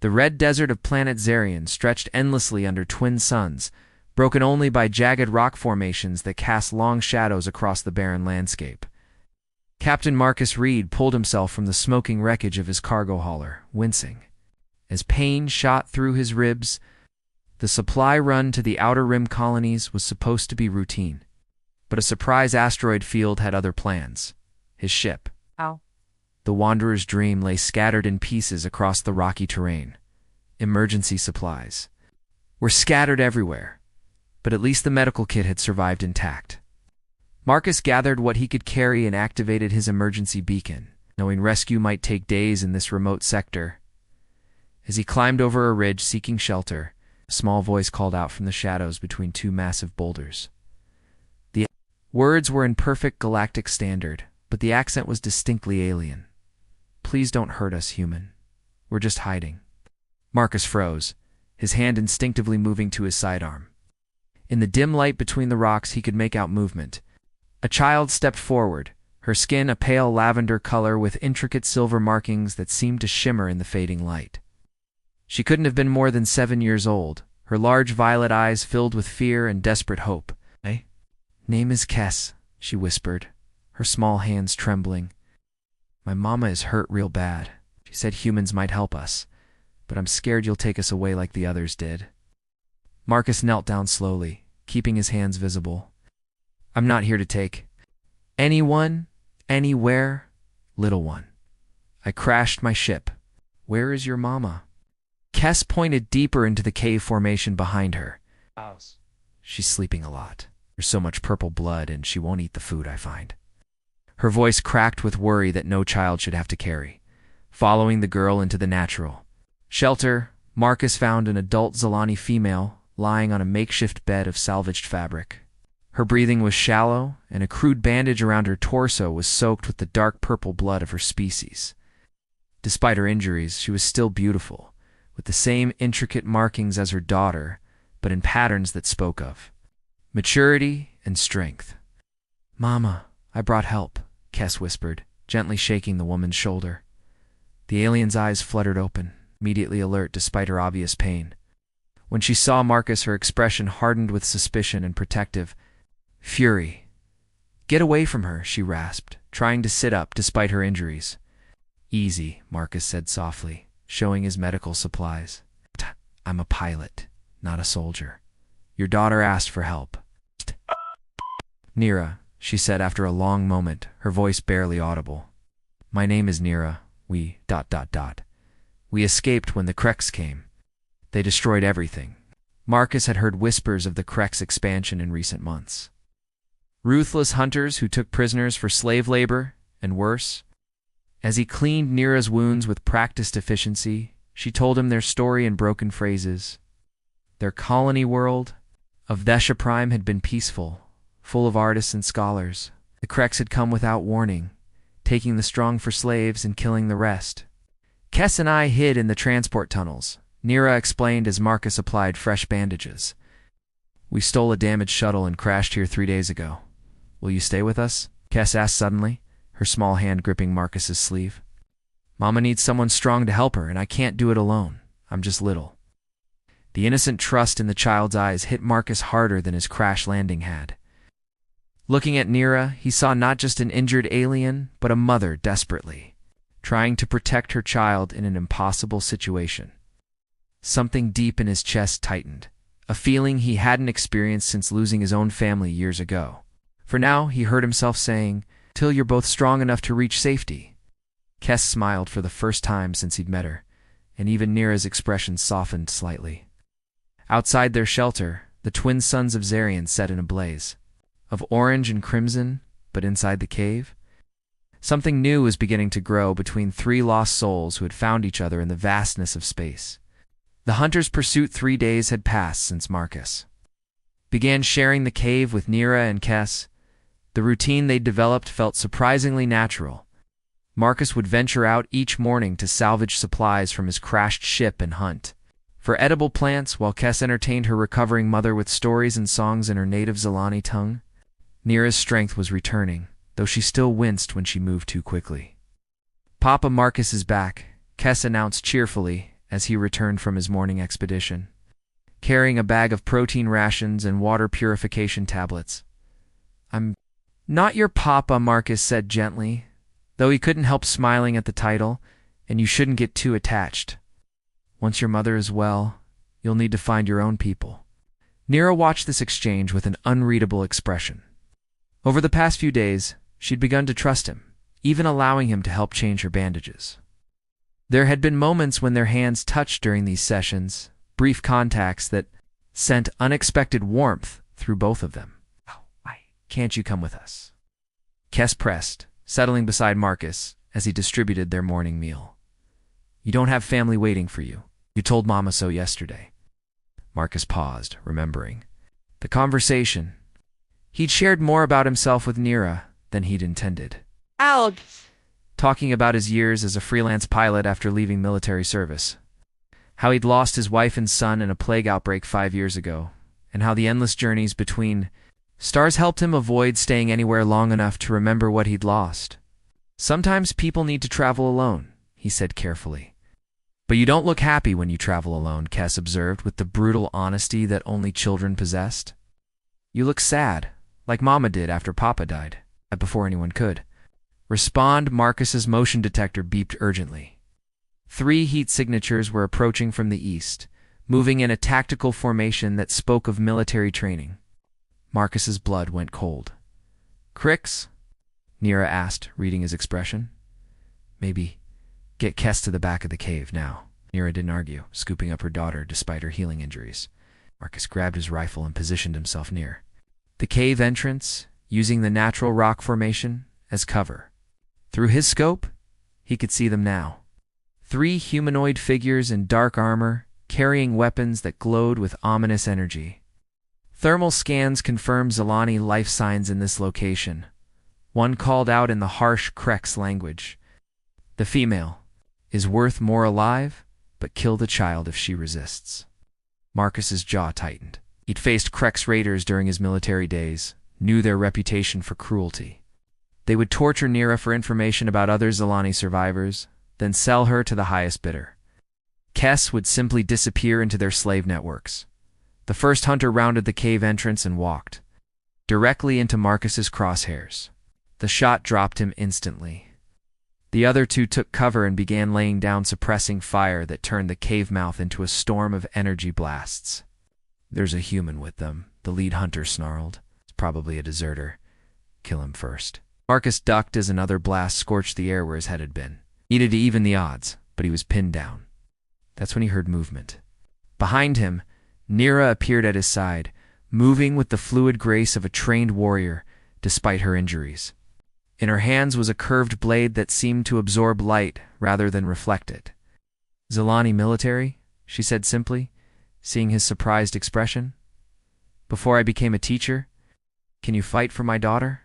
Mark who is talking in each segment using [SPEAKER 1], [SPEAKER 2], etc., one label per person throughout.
[SPEAKER 1] The red desert of planet Zarian stretched endlessly under twin suns, broken only by jagged rock formations that cast long shadows across the barren landscape. Captain Marcus Reed pulled himself from the smoking wreckage of his cargo hauler, wincing. As pain shot through his ribs, the supply run to the Outer Rim colonies was supposed to be routine. But a surprise asteroid field had other plans. His ship.
[SPEAKER 2] Ow.
[SPEAKER 1] The Wanderer's dream lay scattered in pieces across the rocky terrain. Emergency supplies were scattered everywhere, but at least the medical kit had survived intact. Marcus gathered what he could carry and activated his emergency beacon, knowing rescue might take days in this remote sector. As he climbed over a ridge seeking shelter, a small voice called out from the shadows between two massive boulders. The words were in perfect galactic standard, but the accent was distinctly alien. "Please don't hurt us, human. We're just hiding." Marcus froze, his hand instinctively moving to his sidearm. In the dim light between the rocks, he could make out movement. A child stepped forward, her skin a pale lavender color with intricate silver markings that seemed to shimmer in the fading light. She couldn't have been more than 7 years old, her large violet eyes filled with fear and desperate hope. "Name is Kess," she whispered, her small hands trembling. "My mama is hurt real bad. She said humans might help us, but I'm scared you'll take us away like the others did." Marcus knelt down slowly, keeping his hands visible. "I'm not here to take anyone, anywhere, little one. I crashed my ship. Where is your mama?" Kess pointed deeper into the cave formation behind her.
[SPEAKER 2] House.
[SPEAKER 1] "She's sleeping a lot. There's so much purple blood and she won't eat the food I find." Her voice cracked with worry that no child should have to carry. Following the girl into the natural shelter, Marcus found an adult Zalani female lying on a makeshift bed of salvaged fabric. Her breathing was shallow, and a crude bandage around her torso was soaked with the dark purple blood of her species. Despite her injuries, she was still beautiful, with the same intricate markings as her daughter, but in patterns that spoke of maturity and strength. "Mama, I brought help," Kess whispered, gently shaking the woman's shoulder. The alien's eyes fluttered open, immediately alert despite her obvious pain. When she saw Marcus, her expression hardened with suspicion and protective fury. "Get away from her," she rasped, trying to sit up despite her injuries. "Easy," Marcus said softly, showing his medical supplies. "I'm a pilot, not a soldier. Your daughter asked for help." "Nira," she said after a long moment, her voice barely audible. "My name is Nira. We ... We escaped when the Krex came. They destroyed everything." Marcus had heard whispers of the Krex expansion in recent months. Ruthless hunters who took prisoners for slave labor, and worse. As he cleaned Nira's wounds with practiced efficiency, she told him their story in broken phrases. Their colony world of Vesha Prime had been peaceful, full of artists and scholars. The Krex had come without warning, taking the strong for slaves and killing the rest. "Kess and I hid in the transport tunnels," Nira explained as Marcus applied fresh bandages. "We stole a damaged shuttle and crashed here 3 days ago. Will you stay with us?" Kess asked suddenly, her small hand gripping Marcus's sleeve. "Mama needs someone strong to help her, and I can't do it alone. I'm just little." The innocent trust in the child's eyes hit Marcus harder than his crash landing had. Looking at Nira, he saw not just an injured alien, but a mother desperately, trying to protect her child in an impossible situation. Something deep in his chest tightened, a feeling he hadn't experienced since losing his own family years ago. For now, he heard himself saying, "Till you're both strong enough to reach safety." Kess smiled for the first time since he'd met her, and even Nira's expression softened slightly. Outside their shelter, the twin suns of Zarian set in a blaze. Of orange and crimson, but inside the cave, something new was beginning to grow between 3 lost souls who had found each other in the vastness of space. The hunter's pursuit 3 days had passed since Marcus began sharing the cave with Nira and Kess. The routine they'd developed felt surprisingly natural. Marcus would venture out each morning to salvage supplies from his crashed ship and hunt for edible plants, while Kess entertained her recovering mother with stories and songs in her native Zalani tongue. Nira's strength was returning, though she still winced when she moved too quickly. "Papa Marcus is back," Kess announced cheerfully, as he returned from his morning expedition, carrying a bag of protein rations and water purification tablets. "I'm not your papa," Marcus said gently, though he couldn't help smiling at the title, "and you shouldn't get too attached. Once your mother is well, you'll need to find your own people." Nira watched this exchange with an unreadable expression. Over the past few days, she'd begun to trust him, even allowing him to help change her bandages. There had been moments when their hands touched during these sessions, brief contacts that sent unexpected warmth through both of them. "Why can't you come with us?" Kes pressed, settling beside Marcus as he distributed their morning meal. "You don't have family waiting for you. You told Mama so yesterday." Marcus paused, remembering the conversation. He'd shared more about himself with Nira than he'd intended. Talking about his years as a freelance pilot after leaving military service, how he'd lost his wife and son in a plague outbreak 5 years ago, and how the endless journeys between stars helped him avoid staying anywhere long enough to remember what he'd lost. "Sometimes people need to travel alone," he said carefully. "But you don't look happy when you travel alone," Kes observed with the brutal honesty that only children possessed. "You look sad, like Mama did after Papa died, before anyone could." "Respond," Marcus's motion detector beeped urgently. 3 heat signatures were approaching from the east, moving in a tactical formation that spoke of military training. Marcus's blood went cold. "Cricks?" Nira asked, reading his expression. "Maybe get Kes to the back of the cave now." Nira didn't argue, scooping up her daughter despite her healing injuries. Marcus grabbed his rifle and positioned himself near the cave entrance, using the natural rock formation as cover. Through his scope, he could see them now. 3 humanoid figures in dark armor, carrying weapons that glowed with ominous energy. Thermal scans confirmed Zilani life signs in this location. One called out in the harsh Krex language. "The female is worth more alive, but kill the child if she resists." Marcus's jaw tightened. He'd faced Krex raiders during his military days, knew their reputation for cruelty. They would torture Nira for information about other Zilani survivors, then sell her to the highest bidder. Kes would simply disappear into their slave networks. The first hunter rounded the cave entrance and walked directly into Marcus's crosshairs. The shot dropped him instantly. The other 2 took cover and began laying down suppressing fire that turned the cave mouth into a storm of energy blasts. "There's a human with them," the lead hunter snarled. "It's probably a deserter. Kill him first." Marcus ducked as another blast scorched the air where his head had been. Needed to even the odds, but he was pinned down. That's when he heard movement. Behind him, Nira appeared at his side, moving with the fluid grace of a trained warrior, despite her injuries. In her hands was a curved blade that seemed to absorb light rather than reflect it. "Zilani military?" she said simply, seeing his surprised expression. "Before I became a teacher? Can you fight for my daughter?"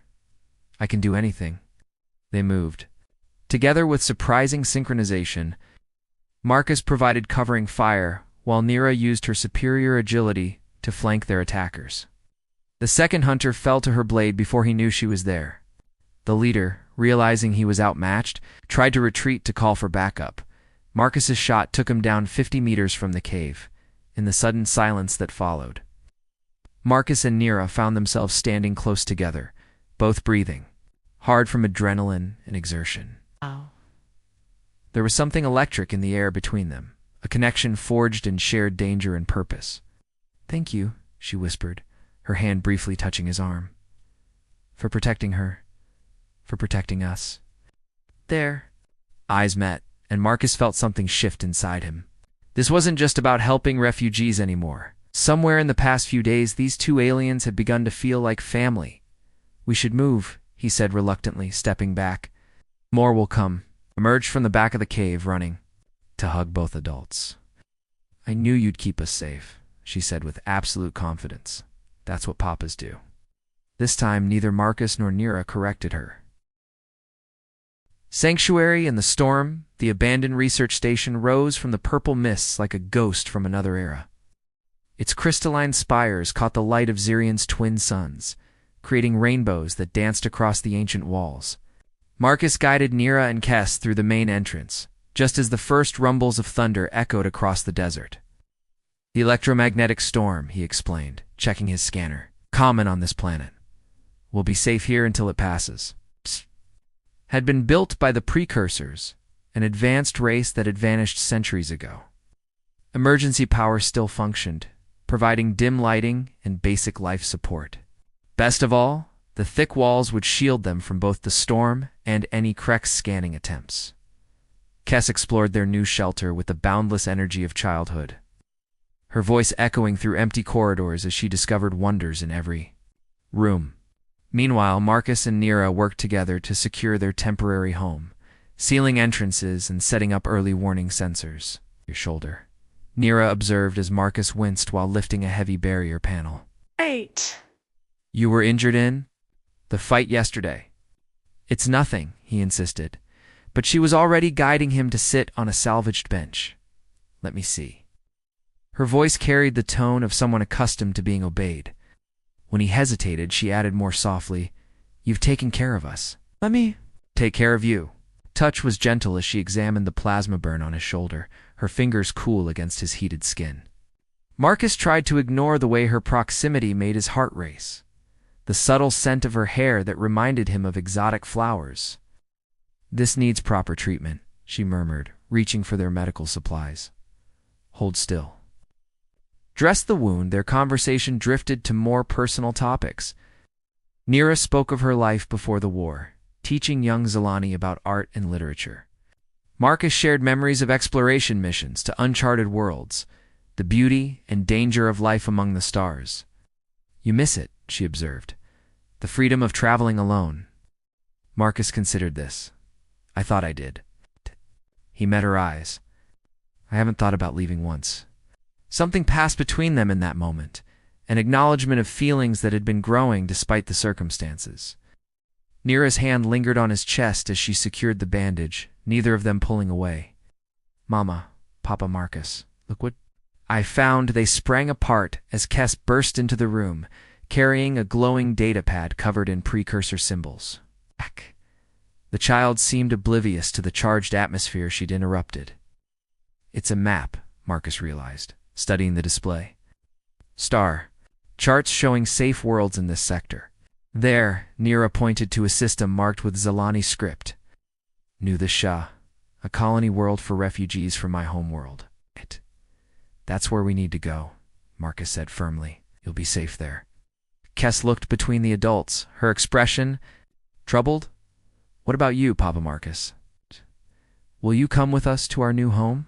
[SPEAKER 1] "I can do anything." They moved. Together with surprising synchronization, Marcus provided covering fire, while Nira used her superior agility to flank their attackers. The second hunter fell to her blade before he knew she was there. The leader, realizing he was outmatched, tried to retreat to call for backup. Marcus's shot took him down 50 meters from the cave, in the sudden silence that followed. Marcus and Nira found themselves standing close together, both breathing, hard from adrenaline and exertion. There was something electric in the air between them, a connection forged in shared danger and purpose. "Thank you," she whispered, her hand briefly touching his arm. "For protecting her. For protecting us." Their eyes met, and Marcus felt something shift inside him. This wasn't just about helping refugees anymore. Somewhere in the past few days, these 2 aliens had begun to feel like family. "We should move," he said reluctantly, stepping back. "More will come." Emerged from the back of the cave, running to hug both adults. "I knew you'd keep us safe," she said with absolute confidence. "That's what papas do." This time, neither Marcus nor Nira corrected her. Sanctuary in the storm, the abandoned research station rose from the purple mists like a ghost from another era. Its crystalline spires caught the light of Zirion's twin suns, creating rainbows that danced across the ancient walls. Marcus guided Nira and Kes through the main entrance, just as the first rumbles of thunder echoed across the desert. The electromagnetic storm, he explained, checking his scanner. Common on this planet. We'll be safe here until it passes. Psst. Had been built by the precursors, an advanced race that had vanished centuries ago. Emergency power still functioned, providing dim lighting and basic life support. Best of all, the thick walls would shield them from both the storm and any Krex scanning attempts. Kes explored their new shelter with the boundless energy of childhood, her voice echoing through empty corridors as she discovered wonders in every room. Meanwhile, Marcus and Nira worked together to secure their temporary home, sealing entrances and setting up early warning sensors. Your shoulder, Nira observed as Marcus winced while lifting a heavy barrier panel.
[SPEAKER 2] 8.
[SPEAKER 1] You were injured in the fight yesterday. It's nothing, he insisted, but she was already guiding him to sit on a salvaged bench. Let me see. Her voice carried the tone of someone accustomed to being obeyed. When he hesitated, she added more softly, You've taken care of us. Let me take care of you. Touch was gentle as she examined the plasma burn on his shoulder, her fingers cool against his heated skin. Marcus tried to ignore the way her proximity made his heart race, the subtle scent of her hair that reminded him of exotic flowers. This needs proper treatment, she murmured, reaching for their medical supplies. Hold still. Dress the wound, their conversation drifted to more personal topics. Nira spoke of her life before the war, teaching young Zelani about art and literature. Marcus shared memories of exploration missions to uncharted worlds, the beauty and danger of life among the stars. You miss it, she observed. The freedom of traveling alone. Marcus considered this. I thought I did. He met her eyes. I haven't thought about leaving once. Something passed between them in that moment, an acknowledgement of feelings that had been growing despite the circumstances. Nira's hand lingered on his chest as she secured the bandage, neither of them pulling away. Mama, Papa Marcus, look what I found. They sprang apart as Kes burst into the room, carrying a glowing datapad covered in precursor symbols. The child seemed oblivious to the charged atmosphere she'd interrupted. It's a map, Marcus realized, studying the display. Star. Charts showing safe worlds in this sector. There, Nira pointed to a system marked with Zelani script. New the Shah, a colony world for refugees from my home world. That's where we need to go, Marcus said firmly. You'll be safe there. Kes looked between the adults, her expression troubled. What about you, Papa Marcus? Will you come with us to our new home?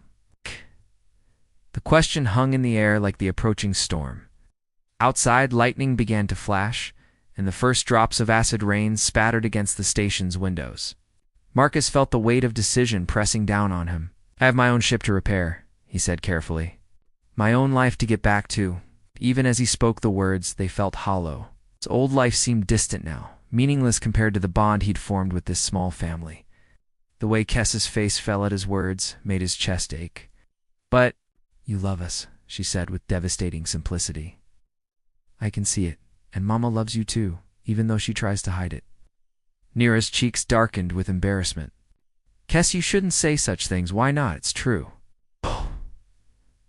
[SPEAKER 1] The question hung in the air like the approaching storm. Outside, lightning began to flash, and the first drops of acid rain spattered against the station's windows. Marcus felt the weight of decision pressing down on him. I have my own ship to repair, he said carefully. My own life to get back to. Even as he spoke the words, they felt hollow. His old life seemed distant now, meaningless compared to the bond he'd formed with this small family. The way Kes's face fell at his words made his chest ache. But you love us, she said with devastating simplicity. I can see it, and Mama loves you too, even though she tries to hide it. Nira's cheeks darkened with embarrassment. Kes, you shouldn't say such things. Why not? It's true.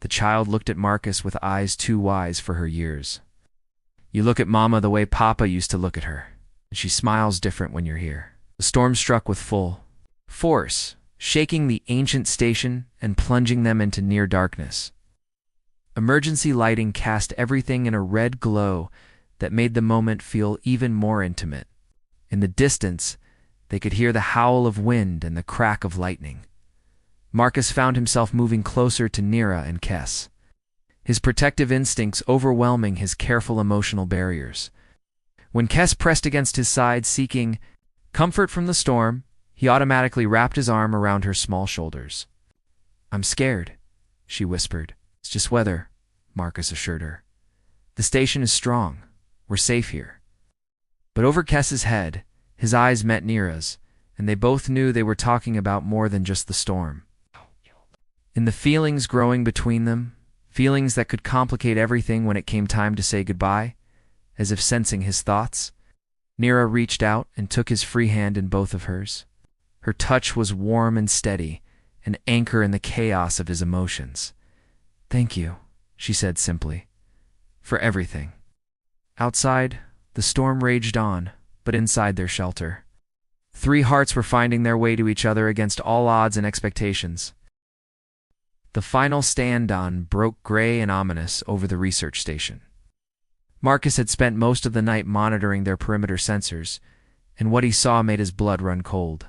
[SPEAKER 1] The child looked at Marcus with eyes too wise for her years. You look at Mama the way Papa used to look at her, and she smiles different when you're here. The storm struck with full force, shaking the ancient station and plunging them into near darkness. Emergency lighting cast everything in a red glow that made the moment feel even more intimate. In the distance, they could hear the howl of wind and the crack of lightning. Marcus found himself moving closer to Nira and Kes, his protective instincts overwhelming his careful emotional barriers. When Kes pressed against his side seeking comfort from the storm, he automatically wrapped his arm around her small shoulders. I'm scared, she whispered. It's just weather, Marcus assured her. The station is strong. We're safe here. But over Kes's head, his eyes met Nira's, and they both knew they were talking about more than just the storm. In the feelings growing between them, feelings that could complicate everything when it came time to say goodbye, as if sensing his thoughts, Nira reached out and took his free hand in both of hers. Her touch was warm and steady, an anchor in the chaos of his emotions. "Thank you," she said simply, "for everything." Outside, the storm raged on, but inside their shelter, three hearts were finding their way to each other against all odds and expectations. The final stand-on broke gray and ominous over the research station. Marcus had spent most of the night monitoring their perimeter sensors, and what he saw made his blood run cold.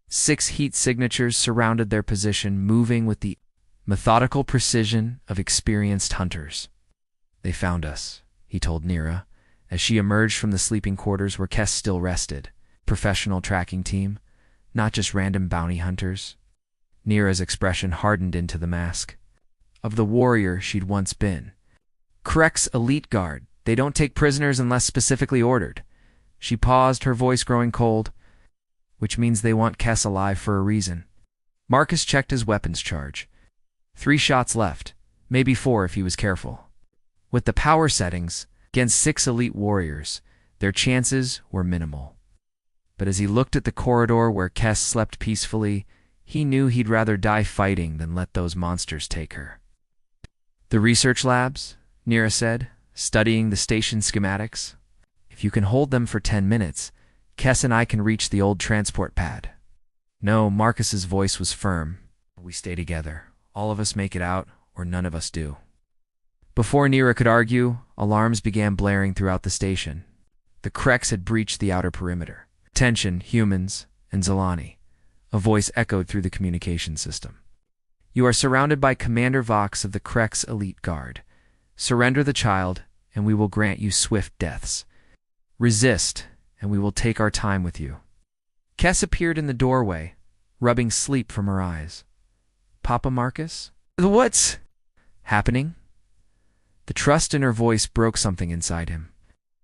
[SPEAKER 1] 6 heat signatures surrounded their position, moving with the methodical precision of experienced hunters. "They found us," he told Nira, as she emerged from the sleeping quarters where Kess still rested. "Professional tracking team, not just random bounty hunters." Nira's expression hardened into the mask of the warrior she'd once been. "Krex elite guard. They don't take prisoners unless specifically ordered." She paused, her voice growing cold. "Which means they want Kess alive for a reason." Marcus checked his weapons charge. 3 shots left, maybe 4 if he was careful. With the power settings, against 6 elite warriors, their chances were minimal. But as he looked at the corridor where Kess slept peacefully, he knew he'd rather die fighting than let those monsters take her. "The research labs," Nira said, studying the station schematics. "If you can hold them for 10 minutes, Kess and I can reach the old transport pad." "No," Marcus's voice was firm. "We stay together. All of us make it out, or none of us do." Before Nira could argue, alarms began blaring throughout the station. The Krex had breached the outer perimeter. "Attention, humans and Zalani," a voice echoed through the communication system. "You are surrounded by Commander Vox of the Krex Elite Guard. Surrender the child, and we will grant you swift deaths. Resist, and we will take our time with you." Kess appeared in the doorway, rubbing sleep from her eyes. "Papa Marcus? What's happening?" The trust in her voice broke something inside him.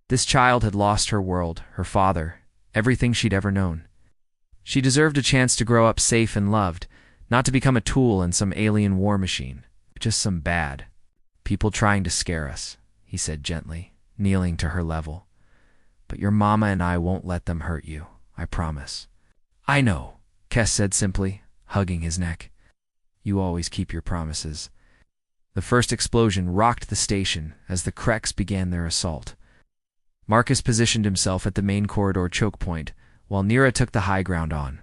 [SPEAKER 1] This child had lost her world, her father, everything she'd ever known. She deserved a chance to grow up safe and loved, not to become a tool in some alien war machine. "Just some bad people trying to scare us," he said gently, kneeling to her level. "But your mama and I won't let them hurt you, I promise." "I know," Kess said simply, hugging his neck. "You always keep your promises." The first explosion rocked the station as the Krex began their assault. Marcus positioned himself at the main corridor choke point, while Nira took the high ground on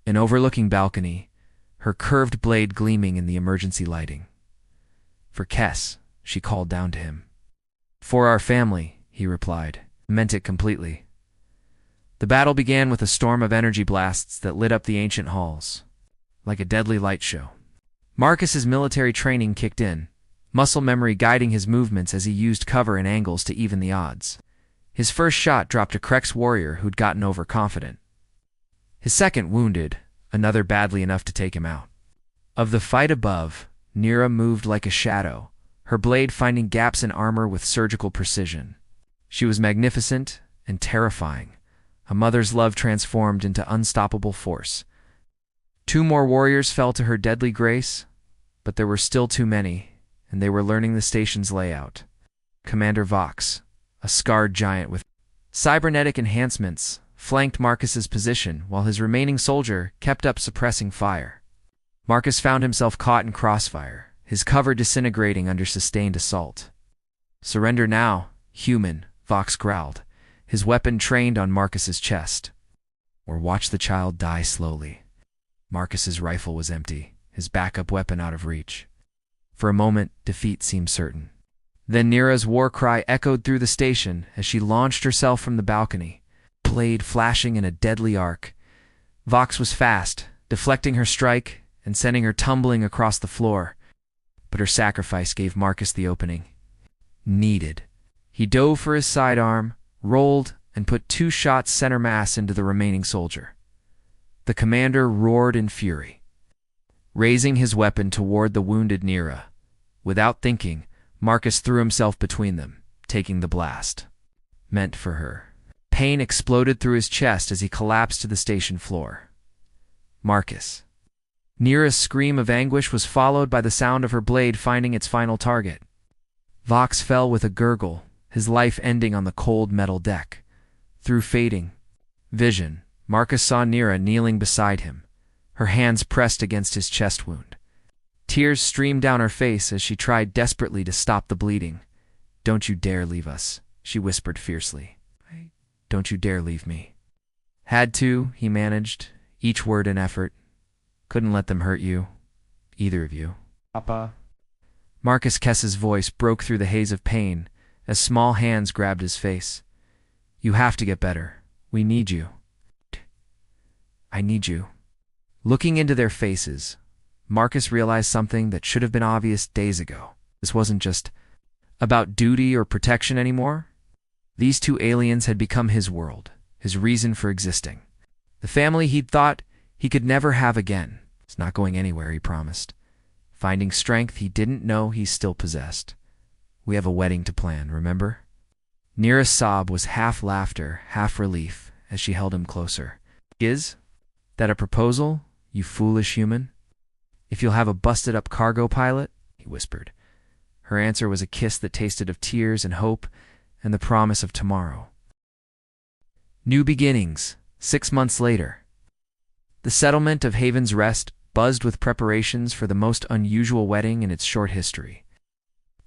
[SPEAKER 1] an overlooking balcony, her curved blade gleaming in the emergency lighting. "For Kess," she called down to him. "For our family," he replied, meant it completely. The battle began with a storm of energy blasts that lit up the ancient halls, like a deadly light show. Marcus's military training kicked in, muscle memory guiding his movements as he used cover and angles to even the odds. His first shot dropped a Krex warrior who'd gotten overconfident. His second wounded another badly enough to take him out. Of the fight above, Nira moved like a shadow, her blade finding gaps in armor with surgical precision. She was magnificent and terrifying, a mother's love transformed into unstoppable force. 2 more warriors fell to her deadly grace, but there were still too many, and they were learning the station's layout. Commander Vox, a scarred giant with cybernetic enhancements, flanked Marcus's position while his remaining soldier kept up suppressing fire. Marcus found himself caught in crossfire, his cover disintegrating under sustained assault. "Surrender now, human," Vox growled, his weapon trained on Marcus's chest. "Or watch the child die slowly." Marcus's rifle was empty, his backup weapon out of reach. For a moment, defeat seemed certain. Then Nira's war cry echoed through the station as she launched herself from the balcony, blade flashing in a deadly arc. Vox was fast, deflecting her strike and sending her tumbling across the floor. But her sacrifice gave Marcus the opening needed. He dove for his sidearm, rolled, and put 2 shots center mass into the remaining soldier. The commander roared in fury, raising his weapon toward the wounded Nira. Without thinking, Marcus threw himself between them, taking the blast meant for her. Pain exploded through his chest as he collapsed to the station floor. Marcus. Nira's scream of anguish was followed by the sound of her blade finding its final target. Vox fell with a gurgle, his life ending on the cold metal deck. Through fading vision, Marcus saw Nira kneeling beside him, her hands pressed against his chest wound. Tears streamed down her face as she tried desperately to stop the bleeding. "Don't you dare leave us," she whispered fiercely. "Don't you dare leave me." "Had to," he managed, each word an effort. "Couldn't let them hurt you. Either of you."
[SPEAKER 2] Papa.
[SPEAKER 1] Marcus Kess's voice broke through the haze of pain as small hands grabbed his face. "You have to get better. We need you. I need you." Looking into their faces, Marcus realized something that should have been obvious days ago. This wasn't just about duty or protection anymore. These two aliens had become his world, his reason for existing. The family he'd thought he could never have again. It's not going anywhere, he promised, finding strength he didn't know he still possessed. "We have a wedding to plan, remember?" Nira's sob was half laughter, half relief, as she held him closer. "Is that a proposal, you foolish human? If you'll have a busted-up cargo pilot?" he whispered. Her answer was a kiss that tasted of tears and hope and the promise of tomorrow. New beginnings, 6 months later. The settlement of Haven's Rest buzzed with preparations for the most unusual wedding in its short history.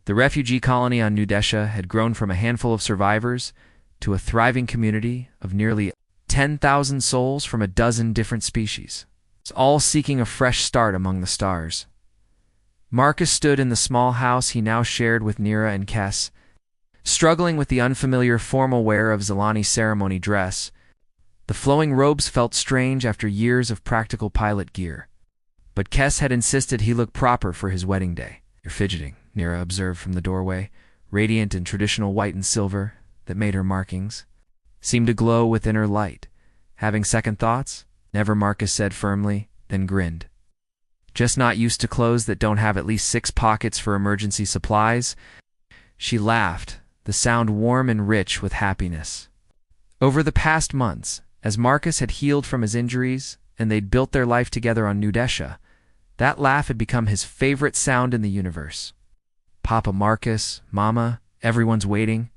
[SPEAKER 1] The refugee colony on New Desha had grown from a handful of survivors to a thriving community of nearly 10,000 souls from a dozen different species, all seeking a fresh start among the stars. Marcus stood in the small house he now shared with Nira and Kes, struggling with the unfamiliar formal wear of Zalani's ceremony dress. The flowing robes felt strange after years of practical pilot gear, but Kes had insisted he look proper for his wedding day. "You're fidgeting," Nira observed from the doorway, radiant in traditional white and silver that made her markings seem to glow with inner light. "Having second thoughts?" "Never," Marcus said firmly, then grinned. "Just not used to clothes that don't have at least 6 pockets for emergency supplies?" She laughed, the sound warm and rich with happiness. Over the past months, as Marcus had healed from his injuries and they'd built their life together on New Desha, that laugh had become his favorite sound in the universe. "Papa Marcus, Mama, everyone's waiting."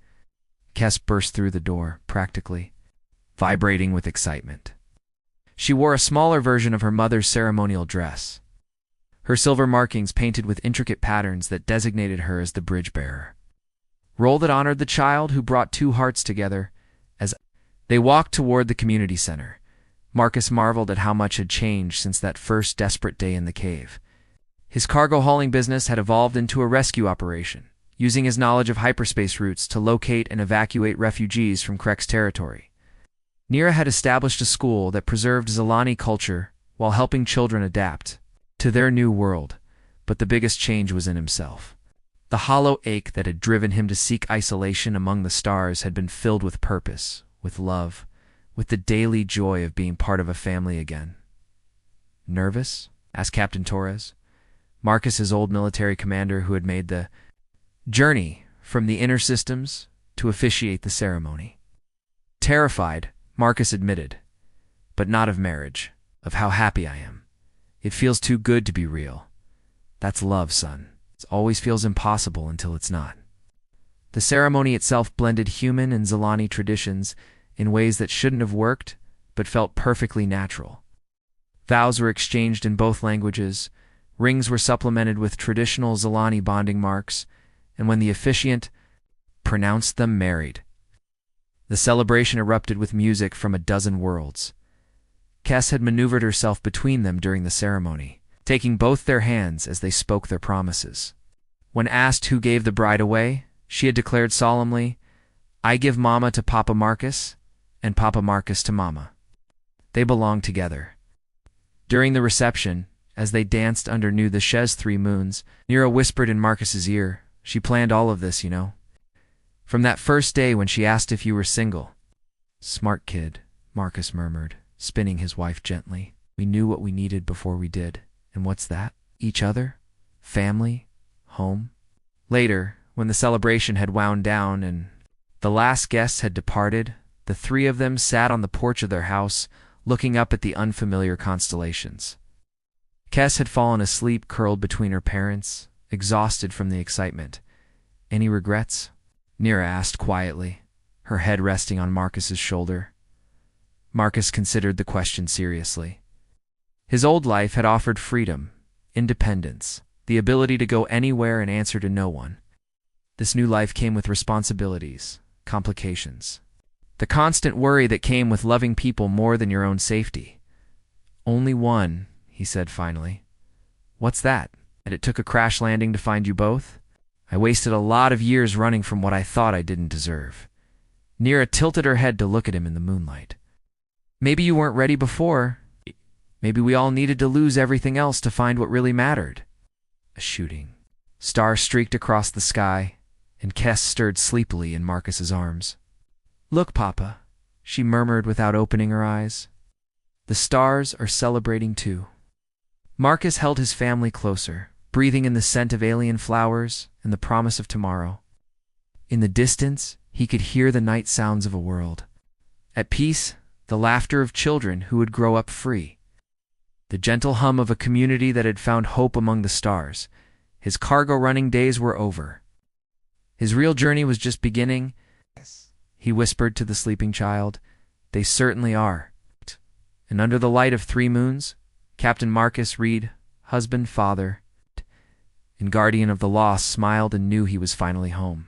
[SPEAKER 1] Kes burst through the door, practically vibrating with excitement. She wore a smaller version of her mother's ceremonial dress, her silver markings painted with intricate patterns that designated her as the bridge bearer. Role that honored the child who brought 2 hearts together. As they walked toward the community center, Marcus marveled at how much had changed since that first desperate day in the cave. His cargo hauling business had evolved into a rescue operation, using his knowledge of hyperspace routes to locate and evacuate refugees from Krek's territory. Nira had established a school that preserved Zalani culture while helping children adapt to their new world, but the biggest change was in himself. The hollow ache that had driven him to seek isolation among the stars had been filled with purpose, with love, with the daily joy of being part of a family again. "Nervous?" asked Captain Torres, Marcus's old military commander who had made the journey from the inner systems to officiate the ceremony. "Terrified," Marcus admitted, "but not of marriage, of how happy I am. It feels too good to be real. That's love, son. It always feels impossible until it's not." The ceremony itself blended human and Zalani traditions in ways that shouldn't have worked, but felt perfectly natural. Vows were exchanged in both languages, rings were supplemented with traditional Zalani bonding marks, and when the officiant pronounced them married, the celebration erupted with music from a dozen worlds. Kes had maneuvered herself between them during the ceremony, taking both their hands as they spoke their promises. When asked who gave the bride away, she had declared solemnly, "I give Mama to Papa Marcus, and Papa Marcus to Mama. They belong together." During the reception, as they danced under New Desha's 3 moons, Nira whispered in Marcus's ear, "She planned all of this, you know. From that first day when she asked if you were single." "Smart kid," Marcus murmured, spinning his wife gently. "We knew what we needed before we did. And what's that? Each other? Family? Home?" Later, when the celebration had wound down and the last guests had departed, the 3 of them sat on the porch of their house, looking up at the unfamiliar constellations. Kes had fallen asleep curled between her parents, exhausted from the excitement. "Any regrets?" Nira asked quietly, her head resting on Marcus's shoulder. Marcus considered the question seriously. His old life had offered freedom, independence, the ability to go anywhere and answer to no one. This new life came with responsibilities, complications. The constant worry that came with loving people more than your own safety. "Only one," he said finally. "What's that? And it took a crash landing to find you both? I wasted a lot of years running from what I thought I didn't deserve." Nira tilted her head to look at him in the moonlight. "Maybe you weren't ready before. Maybe we all needed to lose everything else to find what really mattered." A shooting. Stars streaked across the sky, and Kes stirred sleepily in Marcus's arms. "Look, Papa," she murmured without opening her eyes. "The stars are celebrating too." Marcus held his family closer, breathing in the scent of alien flowers and the promise of tomorrow. In the distance, he could hear the night sounds of a world. At peace, the laughter of children who would grow up free. The gentle hum of a community that had found hope among the stars. His cargo running days were over. His real journey was just beginning. He whispered to the sleeping child, "They certainly are." And under the light of 3 moons, Captain Marcus Reed, husband, father, and guardian of the lost, smiled and knew he was finally home.